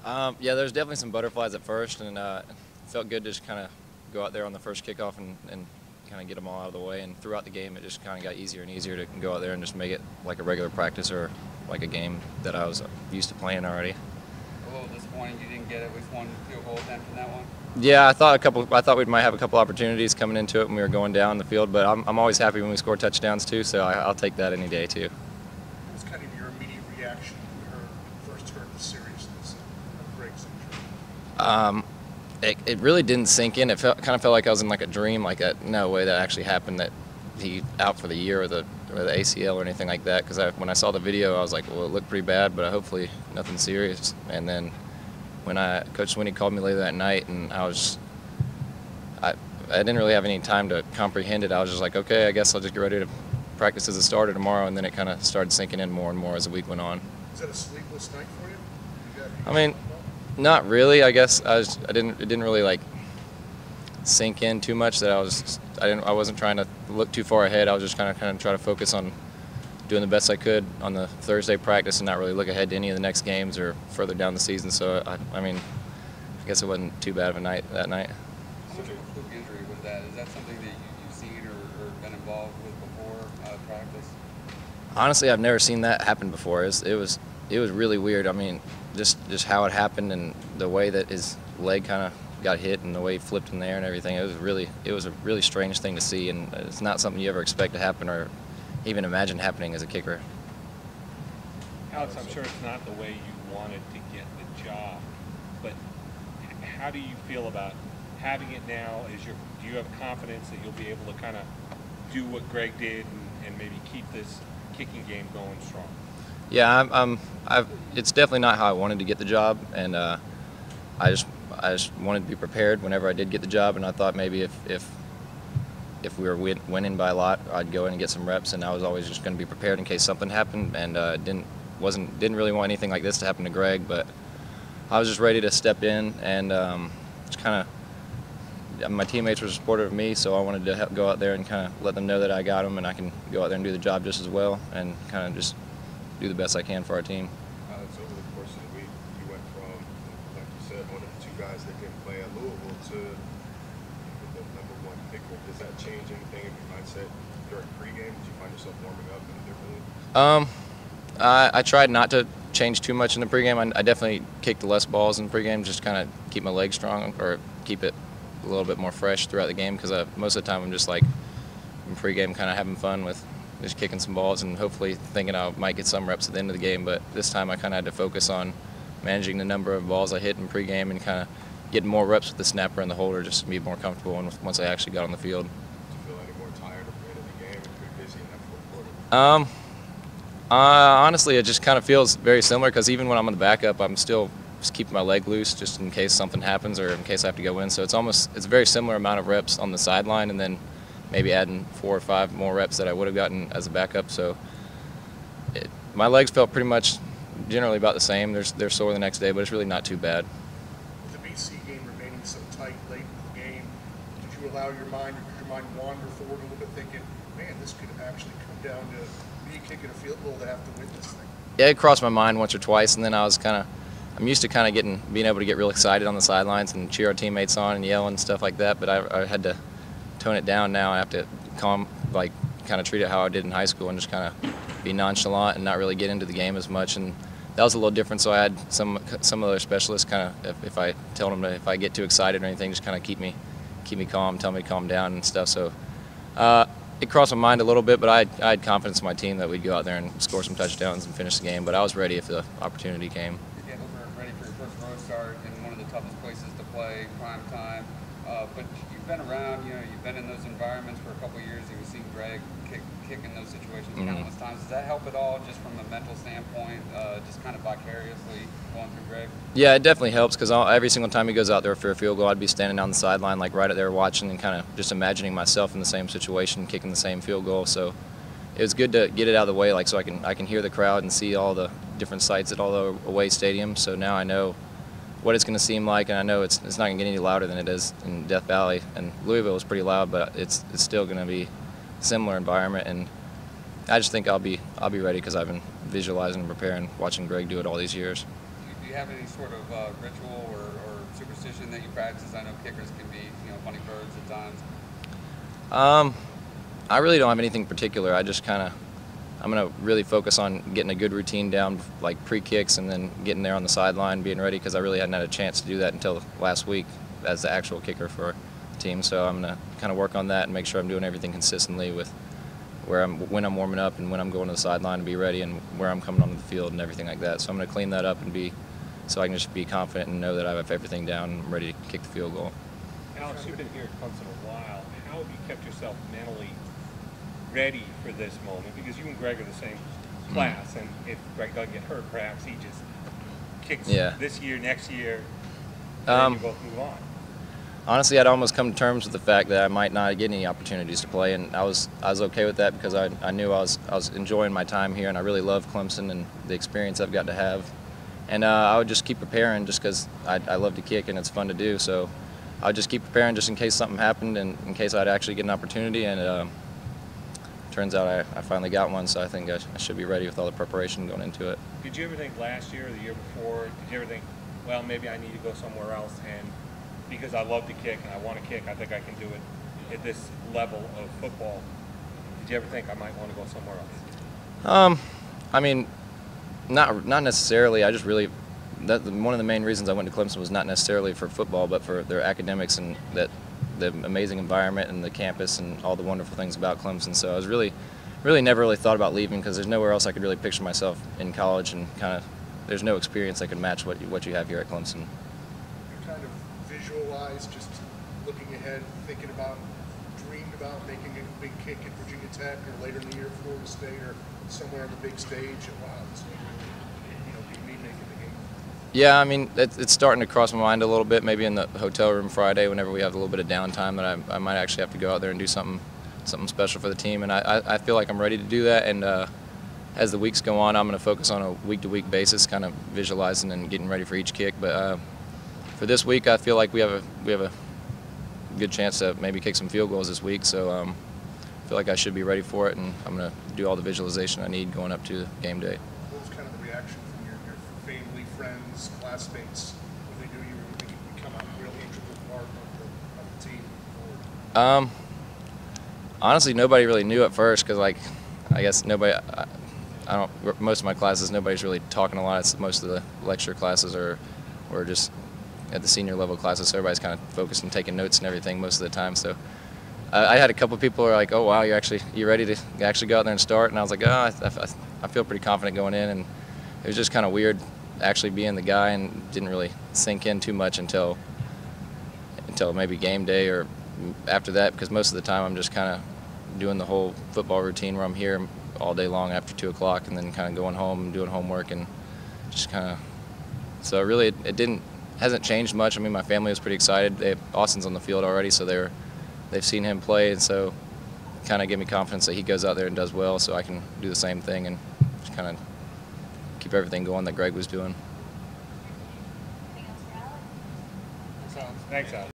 Yeah, there's definitely some butterflies at first, and felt good to just kind of go out there on the first kickoff and kind of get them all out of the way. And throughout the game, it just kind of got easier and easier to go out there and just make it like a regular practice or like a game that I was used to playing already. A little disappointing you didn't get at least one field goal attempt in that one. Yeah, I thought we might have a couple opportunities coming into it when we were going down the field, but I'm always happy when we score touchdowns too, so I'll take that any day too. What's kind of your immediate reaction when you first heard the seriousness of Greg's injury? It really didn't sink in. It kind of felt like I was in like a dream, like no way that actually happened, that he out for the year or the ACL or anything like that. Because when I saw the video, I was like, well, it looked pretty bad, but hopefully nothing serious. And then when Coach Swinney called me later that night, and I didn't really have any time to comprehend it. I was just like, okay, I guess I'll just get ready to practice as a starter tomorrow. And then it kind of started sinking in more and more as the week went on. Is that a sleepless night for you? I mean, not really. I guess it didn't really like sink in too much that I wasn't trying to look too far ahead. I was just kind of try to focus on doing the best I could on the Thursday practice and not really look ahead to any of the next games or further down the season. So I mean, I guess it wasn't too bad of a night that night. How much of a fluke injury was that? Is that something that you've seen or been involved with before practice? Honestly, I've never seen that happen before. It was really weird. I mean, just how it happened and the way that his leg kind of got hit and the way he flipped in the air and everything. It was a really strange thing to see, and it's not something you ever expect to happen or even imagine happening as a kicker. Alex, I'm sure it's not the way you wanted to get the job, but how do you feel about having it now? Do you have confidence that you'll be able to kind of do what Greg did and maybe keep this kicking game going strong? Yeah, it's definitely not how I wanted to get the job, and I just wanted to be prepared whenever I did get the job. And I thought maybe if we were winning by a lot, I'd go in and get some reps, and I was always just going to be prepared in case something happened. And didn't really want anything like this to happen to Greg, but I was just ready to step in, and just kind of my teammates were supportive of me, so I wanted to go out there and kind of let them know that I got them and I can go out there and do the job just as well, and kind of just do the best I can for our team. So over the course of the week, you went from, like you said, one of the two guys that can play at Louisville to the #1 kicker. Does that change anything in your mindset during pregame? Did you find yourself warming up any differently? I tried not to change too much in the pregame. I definitely kicked less balls in the pregame, just kind of keep my legs strong or keep it a little bit more fresh throughout the game, because most of the time I'm just like in pregame kind of having fun with just kicking some balls and hopefully thinking I might get some reps at the end of the game. But this time I kind of had to focus on managing the number of balls I hit in pregame and kind of getting more reps with the snapper and the holder just to be more comfortable once I actually got on the field. Did you feel any more tired at the end of the game and pretty busy in that fourth quarter? Honestly, it just kind of feels very similar, because even when I'm on the backup, I'm still just keeping my leg loose just in case something happens or in case I have to go in. So it's a very similar amount of reps on the sideline, and then maybe adding 4 or 5 more reps that I would have gotten as a backup. So my legs felt pretty much generally about the same. They're sore the next day, but it's really not too bad. With the BC game remaining so tight late in the game, did you allow your mind wander forward a little bit, thinking, man, this could actually come down to me kicking a field goal to have to win this thing? Yeah, it crossed my mind once or twice, and then I'm used to being able to get real excited on the sidelines and cheer our teammates on and yell and stuff like that, but I had to tone it down now. I have to kind of treat it how I did in high school and just kind of be nonchalant and not really get into the game as much. And that was a little different, so I had some other specialists kind of, if I tell them if I get too excited or anything, just kind of keep me calm, tell me to calm down and stuff. So it crossed my mind a little bit, but I had confidence in my team that we'd go out there and score some touchdowns and finish the game. But I was ready if the opportunity came. You're getting ready for your first road start in one of the toughest places to play, prime time. But you've been around, you've been in those environments for a couple of years. You've seen Greg kick in those situations countless times. Does that help at all, just from a mental standpoint, just kind of vicariously going through Greg? Yeah, it definitely helps, because every single time he goes out there for a field goal, I'd be standing down the sideline, like right out there watching and kind of just imagining myself in the same situation, kicking the same field goal. So it was good to get it out of the way, so I can hear the crowd and see all the different sights at all the away stadiums. So now I know what it's going to seem like, and I know it's not going to get any louder than it is in Death Valley. And Louisville is pretty loud, but it's still going to be a similar environment. And I just think I'll be ready, because I've been visualizing and preparing, watching Greg do it all these years. Do you have any sort of ritual or superstition that you practice? I know kickers can be, funny birds at times. I really don't have anything particular. I'm going to really focus on getting a good routine down, like pre-kicks, and then getting there on the sideline, being ready, because I really hadn't had a chance to do that until last week as the actual kicker for the team. So I'm going to kind of work on that and make sure I'm doing everything consistently with when I'm warming up and when I'm going to the sideline to be ready, and where I'm coming onto the field and everything like that. So I'm going to clean that up and so I can just be confident and know that I have everything down and I'm ready to kick the field goal. Alex, you've been here at Clemson a while. How have you kept yourself mentally ready for this moment? Because you and Greg are the same class, and if Greg doesn't get hurt, perhaps he just kicks this year, next year, and then you both move on. Honestly, I'd almost come to terms with the fact that I might not get any opportunities to play, and I was okay with that, because I knew I was enjoying my time here, and I really love Clemson and the experience I've got to have. And I would just keep preparing, just because I love to kick and it's fun to do. So I would just keep preparing just in case something happened and in case I'd actually get an opportunity. And turns out I finally got one, so I think I should be ready with all the preparation going into it. Did you ever think last year or the year before, did you ever think, well, maybe I need to go somewhere else, and because I love to kick and I want to kick, I think I can do it at this level of football? Did you ever think I might want to go somewhere else? I mean, not necessarily. I just really, one of the main reasons I went to Clemson was not necessarily for football, but for their academics and the amazing environment and the campus and all the wonderful things about Clemson. So I was really never really thought about leaving, because there's nowhere else I could really picture myself in college, and there's no experience that could match what you have here at Clemson. You kind of visualize, just looking ahead, thinking about, dreamed about making a big kick at Virginia Tech, or later in the year Florida State, or somewhere on the big stage, and wow, this will be me making the game. Yeah, I mean, it's starting to cross my mind a little bit, maybe in the hotel room Friday whenever we have a little bit of downtime, that I might actually have to go out there and do something special for the team. And I feel like I'm ready to do that. And as the weeks go on, I'm going to focus on a week-to-week basis, kind of visualizing and getting ready for each kick. But for this week, I feel like we have a good chance to maybe kick some field goals this week. So I feel like I should be ready for it, and I'm going to do all the visualization I need going up to game day. What was kind of the reaction from your family, friends, classmates when they knew you were going to become a really integral part of the team? Honestly, nobody really knew at first, because I guess nobody. Most of my classes, nobody's really talking a lot. It's most of the lecture classes or just at the senior level classes, so everybody's kind of focused on taking notes and everything most of the time. So I had a couple of people who were like, "Oh wow, you ready to actually go out there and start?" And I was like, "Oh, I feel pretty confident going in." And it was just kind of weird actually being the guy, and didn't really sink in too much until maybe game day or after that, because most of the time I'm just kind of doing the whole football routine where I'm here all day long after 2 o'clock, and then kind of going home and doing homework, and just kind of. So really, it hasn't changed much. I mean, my family was pretty excited. Austin's on the field already, so they've seen him play, and so kind of give me confidence that he goes out there and does well, so I can do the same thing and just kind of keep everything going that Greg was doing. Thanks, Alex.